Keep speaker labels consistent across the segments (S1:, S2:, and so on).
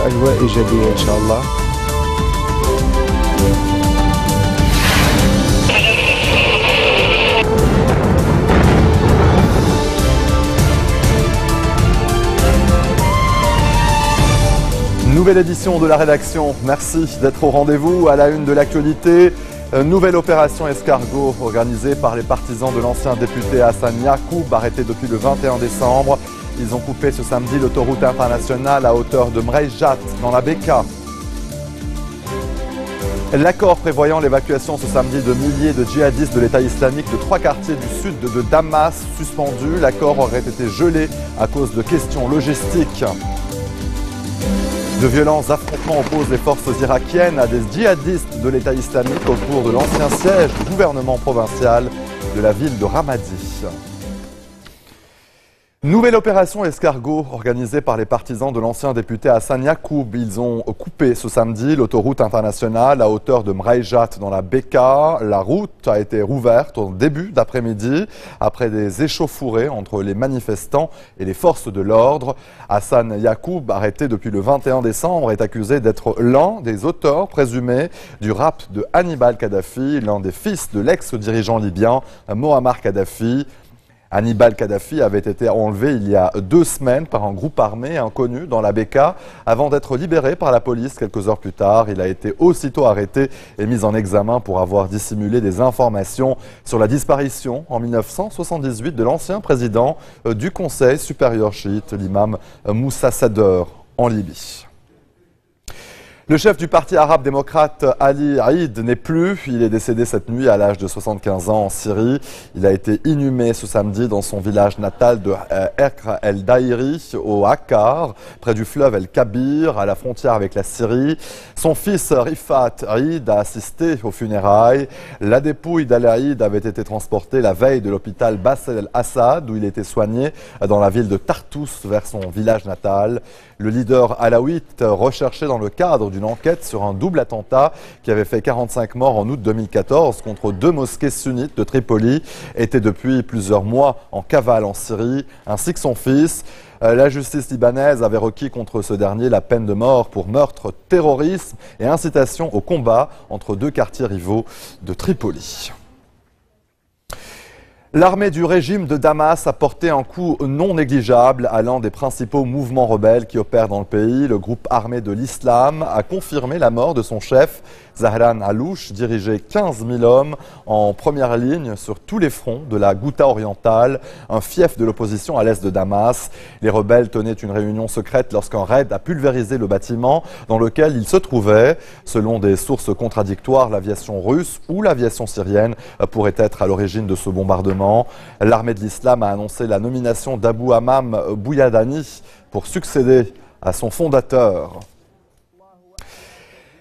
S1: أجواء إيجابية إن شاء الله.
S2: Nouvelle édition de la rédaction. Merci d'être au rendez-vous. À la une de l'actualité, nouvelle opération escargot organisée par les partisans de l'ancien député Hassan Yacoub, arrêté depuis le 21 décembre. Ils ont coupé ce samedi l'autoroute internationale à hauteur de Mreijat, dans la Bekaa. L'accord prévoyant l'évacuation ce samedi de milliers de djihadistes de l'État islamique de 3 quartiers du sud de Damas suspendu. L'accord aurait été gelé à cause de questions logistiques. De violents affrontements opposent les forces irakiennes à des djihadistes de l'État islamique au cours de l'ancien siège du gouvernement provincial de la ville de Ramadi. Nouvelle opération escargot organisée par les partisans de l'ancien député Hassan Yacoub. Ils ont coupé ce samedi l'autoroute internationale à hauteur de Mreijat dans la Bekaa. La route a été rouverte au début d'après-midi après des échauffourées entre les manifestants et les forces de l'ordre. Hassan Yacoub, arrêté depuis le 21 décembre, est accusé d'être l'un des auteurs présumés du rapt de Hannibal Kadhafi, l'un des fils de l'ex-dirigeant libyen Moammar Kadhafi. Hannibal Kadhafi avait été enlevé il y a 2 semaines par un groupe armé inconnu dans la Bekaa avant d'être libéré par la police quelques heures plus tard. Il a été aussitôt arrêté et mis en examen pour avoir dissimulé des informations sur la disparition en 1978 de l'ancien président du Conseil supérieur chiite, l'imam Moussa Sadr, en Libye. Le chef du parti arabe démocrate Ali Aïd n'est plus. Il est décédé cette nuit à l'âge de 75 ans en Syrie. Il a été inhumé ce samedi dans son village natal de Erkr el-Daïri, au Akkar, près du fleuve El-Kabir, à la frontière avec la Syrie. Son fils Rifat Aïd a assisté aux funérailles. La dépouille d'Al Aïd avait été transportée la veille de l'hôpital Bassa el-Assad, où il était soigné dans la ville de Tartous, vers son village natal. Le leader alaouite, recherché dans le cadre d'une enquête sur un double attentat qui avait fait 45 morts en août 2014 contre 2 mosquées sunnites de Tripoli, était depuis plusieurs mois en cavale en Syrie, ainsi que son fils. La justice libanaise avait requis contre ce dernier la peine de mort pour meurtre, terrorisme et incitation au combat entre 2 quartiers rivaux de Tripoli. L'armée du régime de Damas a porté un coup non négligeable à l'un des principaux mouvements rebelles qui opèrent dans le pays. Le groupe armé de l'Islam a confirmé la mort de son chef, Zahran Alouche, dirigeait 15 000 hommes en première ligne sur tous les fronts de la Ghouta orientale, un fief de l'opposition à l'est de Damas. Les rebelles tenaient une réunion secrète lorsqu'un raid a pulvérisé le bâtiment dans lequel ils se trouvaient. Selon des sources contradictoires, l'aviation russe ou l'aviation syrienne pourrait être à l'origine de ce bombardement. L'armée de l'Islam a annoncé la nomination d'Abou Hammam Bouyadani pour succéder à son fondateur.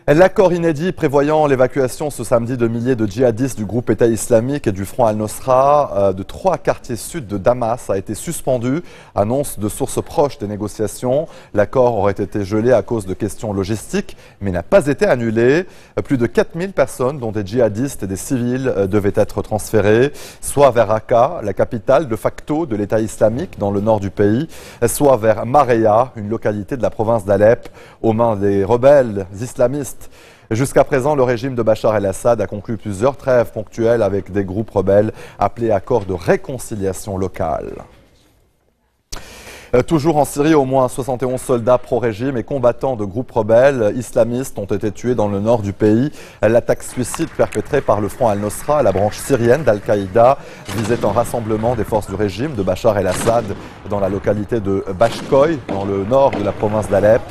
S2: L'accord inédit prévoyant l'évacuation ce samedi de milliers de djihadistes du groupe État islamique et du Front al-Nosra de 3 quartiers sud de Damas a été suspendu, annonce de sources proches des négociations. L'accord aurait été gelé à cause de questions logistiques, mais n'a pas été annulé. Plus de 4000 personnes, dont des djihadistes et des civils, devaient être transférées, soit vers Raqqa, la capitale de facto de l'État islamique dans le nord du pays, soit vers Mareya, une localité de la province d'Alep, aux mains des rebelles islamistes. Jusqu'à présent, le régime de Bachar el-Assad a conclu plusieurs trêves ponctuelles avec des groupes rebelles appelés accords de réconciliation locale. Toujours en Syrie, au moins 71 soldats pro-régime et combattants de groupes rebelles islamistes ont été tués dans le nord du pays. L'attaque suicide perpétrée par le Front al-Nosra, la branche syrienne d'Al-Qaïda, visait un rassemblement des forces du régime de Bachar el-Assad dans la localité de Bashkoy, dans le nord de la province d'Alep.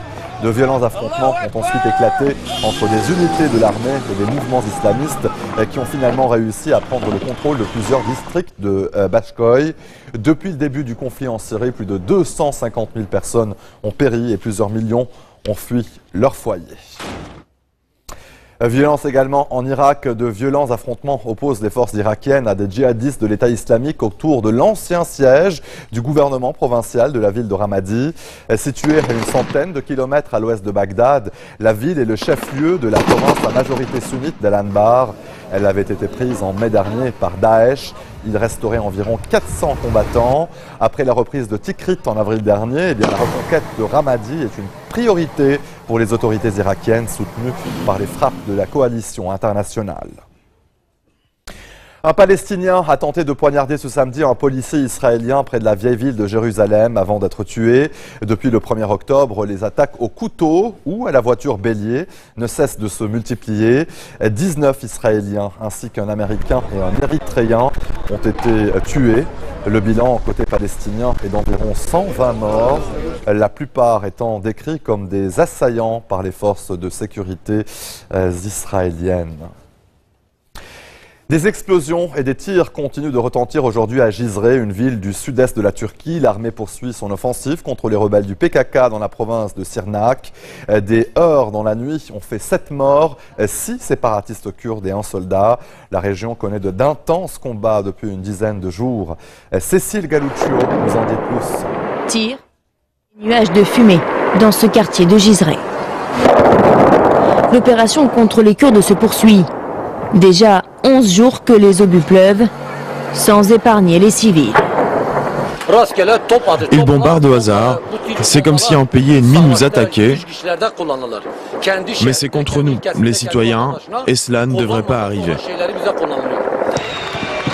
S2: De violents affrontements ont ensuite éclaté entre des unités de l'armée et des mouvements islamistes qui ont finalement réussi à prendre le contrôle de plusieurs districts de Bashkoy. Depuis le début du conflit en Syrie, plus de 250 000 personnes ont péri et plusieurs millions ont fui leur foyer. Violence également en Irak, de violents affrontements opposent les forces irakiennes à des djihadistes de l'État islamique autour de l'ancien siège du gouvernement provincial de la ville de Ramadi. Située à une centaine de kilomètres à l'ouest de Bagdad, la ville est le chef-lieu de la province à majorité sunnite d'Al-Anbar. Elle avait été prise en mai dernier par Daesh. Il resterait environ 400 combattants. Après la reprise de Tikrit en avril dernier, la reconquête de Ramadi est une priorité pour les autorités irakiennes soutenues par les frappes de la coalition internationale. Un Palestinien a tenté de poignarder ce samedi un policier israélien près de la vieille ville de Jérusalem avant d'être tué. Depuis le 1er octobre, les attaques au couteau ou à la voiture bélier ne cessent de se multiplier. 19 Israéliens ainsi qu'un Américain et un Érythréen ont été tués. Le bilan côté palestinien est d'environ 120 morts, la plupart étant décrits comme des assaillants par les forces de sécurité israéliennes. Des explosions et des tirs continuent de retentir aujourd'hui à Cizre, une ville du sud-est de la Turquie. L'armée poursuit son offensive contre les rebelles du PKK dans la province de Sirnak. Des heurts dans la nuit ont fait 7 morts, 6 séparatistes kurdes et un soldat. La région connaît d'intenses combats depuis une dizaine de jours. Cécile Galuccio nous en dit plus.
S3: Tirs, nuages de fumée dans ce quartier de Cizre. L'opération contre les Kurdes se poursuit. Déjà 11 jours que les obus pleuvent, sans épargner les civils.
S4: Ils bombardent au hasard. C'est comme si un pays ennemi nous attaquait. Mais c'est contre nous, les citoyens, et cela ne devrait pas arriver.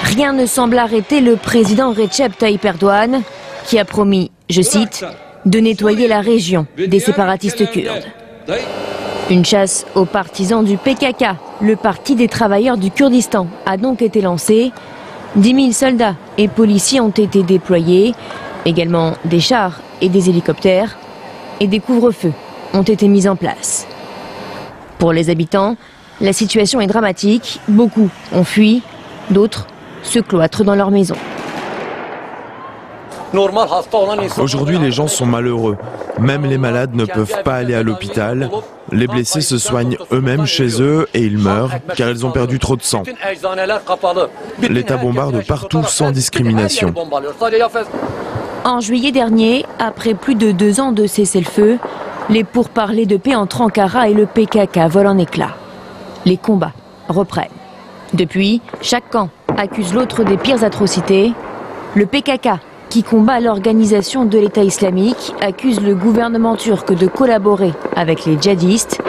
S3: Rien ne semble arrêter le président Recep Tayyip Erdogan, qui a promis, je cite, de nettoyer la région des séparatistes kurdes. Une chasse aux partisans du PKK, le Parti des travailleurs du Kurdistan, a donc été lancée. 10 000 soldats et policiers ont été déployés, également des chars et des hélicoptères, et des couvre-feux ont été mis en place. Pour les habitants, la situation est dramatique. Beaucoup ont fui, d'autres se cloîtrent dans leur maison.
S4: Aujourd'hui, les gens sont malheureux. Même les malades ne peuvent pas aller à l'hôpital. Les blessés se soignent eux-mêmes chez eux et ils meurent car ils ont perdu trop de sang. L'État bombarde partout sans discrimination.
S3: En juillet dernier, après plus de 2 ans de cessez-le-feu, les pourparlers de paix entre Ankara et le PKK volent en éclats. Les combats reprennent. Depuis, chaque camp accuse l'autre des pires atrocités. Le PKK, qui combat l'organisation de l'État islamique, accuse le gouvernement turc de collaborer avec les djihadistes.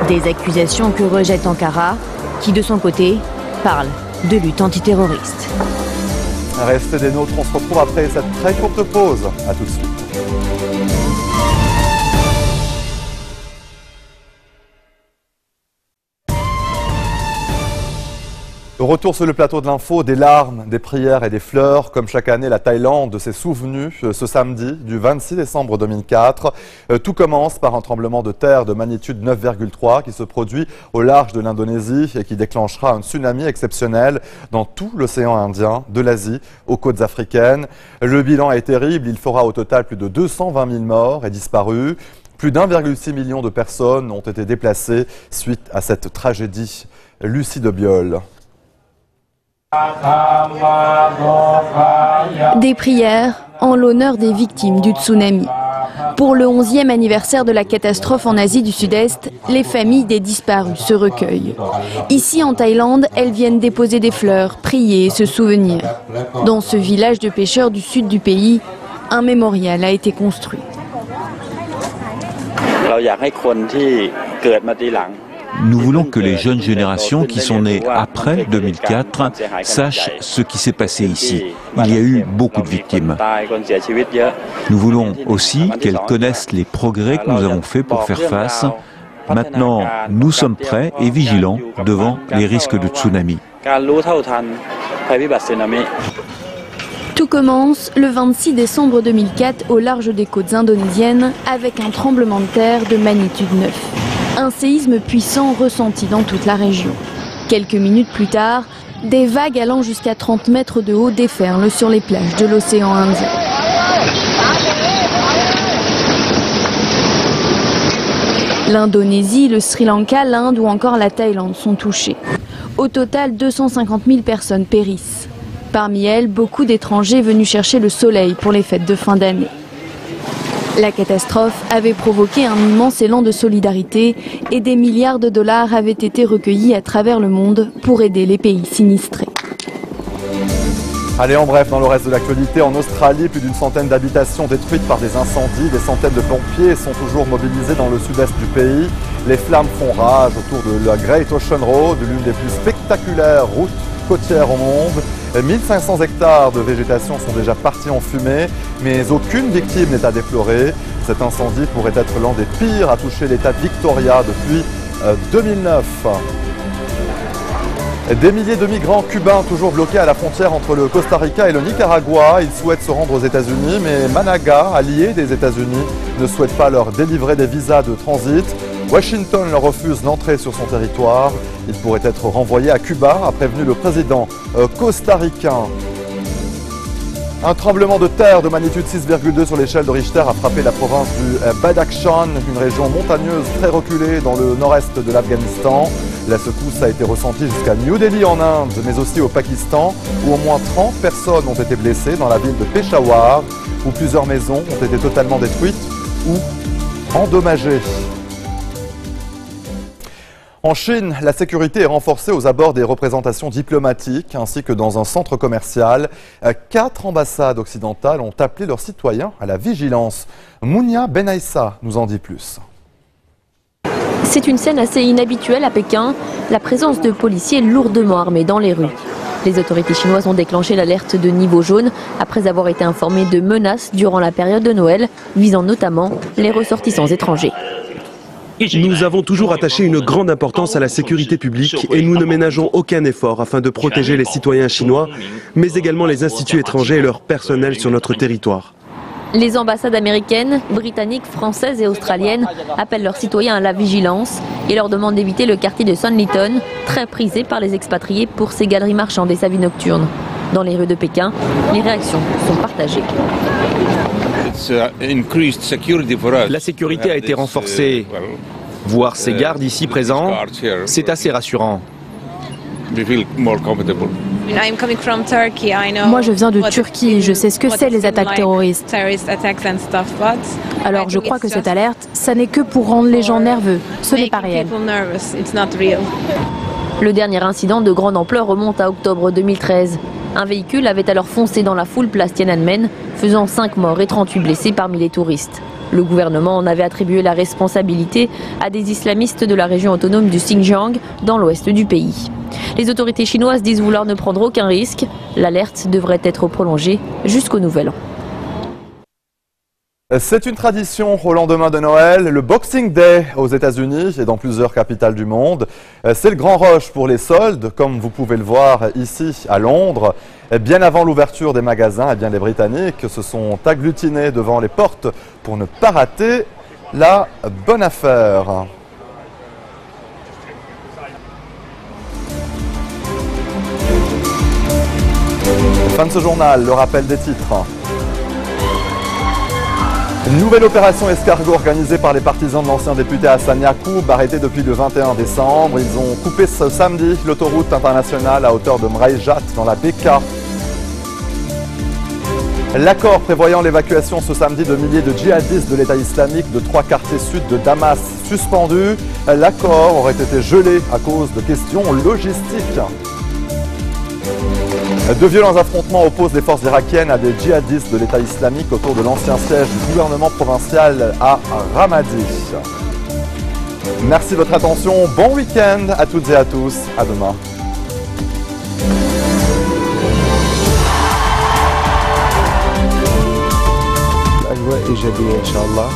S3: Des accusations que rejette Ankara, qui de son côté parle de lutte antiterroriste.
S2: Restez des nôtres, on se retrouve après cette très courte pause. A tout de suite. Retour sur le plateau de l'info, des larmes, des prières et des fleurs. Comme chaque année, la Thaïlande s'est souvenue ce samedi du 26 décembre 2004. Tout commence par un tremblement de terre de magnitude 9,3 qui se produit au large de l'Indonésie et qui déclenchera un tsunami exceptionnel dans tout l'océan Indien, de l'Asie aux côtes africaines. Le bilan est terrible, il fera au total plus de 220 000 morts et disparus. Plus d'1,6 million de personnes ont été déplacées suite à cette tragédie. Lucie Debiol.
S5: Des prières en l'honneur des victimes du tsunami. Pour le 11e anniversaire de la catastrophe en Asie du Sud-Est, les familles des disparus se recueillent. Ici en Thaïlande, elles viennent déposer des fleurs, prier et se souvenir. Dans ce village de pêcheurs du sud du pays, un mémorial a été construit.
S6: Nous voulons que les jeunes générations qui sont nées après 2004 sachent ce qui s'est passé ici. Il y a eu beaucoup de victimes. Nous voulons aussi qu'elles connaissent les progrès que nous avons faits pour faire face. Maintenant, nous sommes prêts et vigilants devant les risques de tsunami.
S5: Tout commence le 26 décembre 2004 au large des côtes indonésiennes avec un tremblement de terre de magnitude 9. Un séisme puissant ressenti dans toute la région. Quelques minutes plus tard, des vagues allant jusqu'à 30 mètres de haut déferlent sur les plages de l'océan Indien. L'Indonésie, le Sri Lanka, l'Inde ou encore la Thaïlande sont touchés. Au total, 250 000 personnes périssent. Parmi elles, beaucoup d'étrangers venus chercher le soleil pour les fêtes de fin d'année. La catastrophe avait provoqué un immense élan de solidarité et des milliards de dollars avaient été recueillis à travers le monde pour aider les pays sinistrés.
S2: Allez, en bref, dans le reste de l'actualité, en Australie, plus d'une centaine d'habitations détruites par des incendies. Des centaines de pompiers sont toujours mobilisés dans le sud-est du pays. Les flammes font rage autour de la Great Ocean Road, l'une des plus spectaculaires routes côtières au monde. 1500 hectares de végétation sont déjà partis en fumée, mais aucune victime n'est à déplorer. Cet incendie pourrait être l'un des pires à toucher l'État de Victoria depuis 2009. Des milliers de migrants cubains toujours bloqués à la frontière entre le Costa Rica et le Nicaragua. Ils souhaitent se rendre aux États-Unis, mais Managa, allié des États-Unis, ne souhaite pas leur délivrer des visas de transit. Washington leur refuse l'entrée sur son territoire. Ils pourraient être renvoyés à Cuba, a prévenu le président costaricain. Un tremblement de terre de magnitude 6,2 sur l'échelle de Richter a frappé la province du Badakhshan, une région montagneuse très reculée dans le nord-est de l'Afghanistan. La secousse a été ressentie jusqu'à New Delhi en Inde, mais aussi au Pakistan, où au moins 30 personnes ont été blessées dans la ville de Peshawar, où plusieurs maisons ont été totalement détruites ou endommagées. En Chine, la sécurité est renforcée aux abords des représentations diplomatiques ainsi que dans un centre commercial. 4 ambassades occidentales ont appelé leurs citoyens à la vigilance. Mounia Benaïssa nous en dit plus.
S3: C'est une scène assez inhabituelle à Pékin, la présence de policiers lourdement armés dans les rues. Les autorités chinoises ont déclenché l'alerte de niveau jaune après avoir été informées de menaces durant la période de Noël, visant notamment les ressortissants étrangers.
S7: Nous avons toujours attaché une grande importance à la sécurité publique et nous ne ménageons aucun effort afin de protéger les citoyens chinois, mais également les instituts étrangers et leur personnel sur notre territoire.
S3: Les ambassades américaines, britanniques, françaises et australiennes appellent leurs citoyens à la vigilance et leur demandent d'éviter le quartier de Sanlitun, très prisé par les expatriés pour ses galeries marchandes et sa vie nocturne. Dans les rues de Pékin, les réactions sont partagées.
S8: La sécurité a été renforcée. Voir ces gardes ici présents, c'est assez rassurant.
S9: Moi, je viens de Turquie, je sais ce que c'est les attaques terroristes. Alors je crois que cette alerte, ça n'est que pour rendre les gens nerveux, ce n'est pas réel.
S3: Le dernier incident de grande ampleur remonte à octobre 2013. Un véhicule avait alors foncé dans la foule place Tiananmen, faisant 5 morts et 38 blessés parmi les touristes. Le gouvernement en avait attribué la responsabilité à des islamistes de la région autonome du Xinjiang, dans l'ouest du pays. Les autorités chinoises disent vouloir ne prendre aucun risque. L'alerte devrait être prolongée jusqu'au Nouvel An.
S2: C'est une tradition au lendemain de Noël, le Boxing Day aux États-Unis et dans plusieurs capitales du monde. C'est le grand rush pour les soldes, comme vous pouvez le voir ici à Londres. Bien avant l'ouverture des magasins, les Britanniques se sont agglutinés devant les portes pour ne pas rater la bonne affaire. Fin de ce journal, le rappel des titres. Une nouvelle opération escargot organisée par les partisans de l'ancien député Hassan Yaqub, arrêté depuis le 21 décembre. Ils ont coupé ce samedi l'autoroute internationale à hauteur de Mraïjat dans la Beka. L'accord prévoyant l'évacuation ce samedi de milliers de djihadistes de l'État islamique de 3 quartiers sud de Damas suspendu. L'accord aurait été gelé à cause de questions logistiques. De violents affrontements opposent les forces irakiennes à des djihadistes de l'État islamique autour de l'ancien siège du gouvernement provincial à Ramadi. Merci de votre attention, bon week-end à toutes et à tous, à demain.
S1: الأجواء إيجابية إن شاء الله.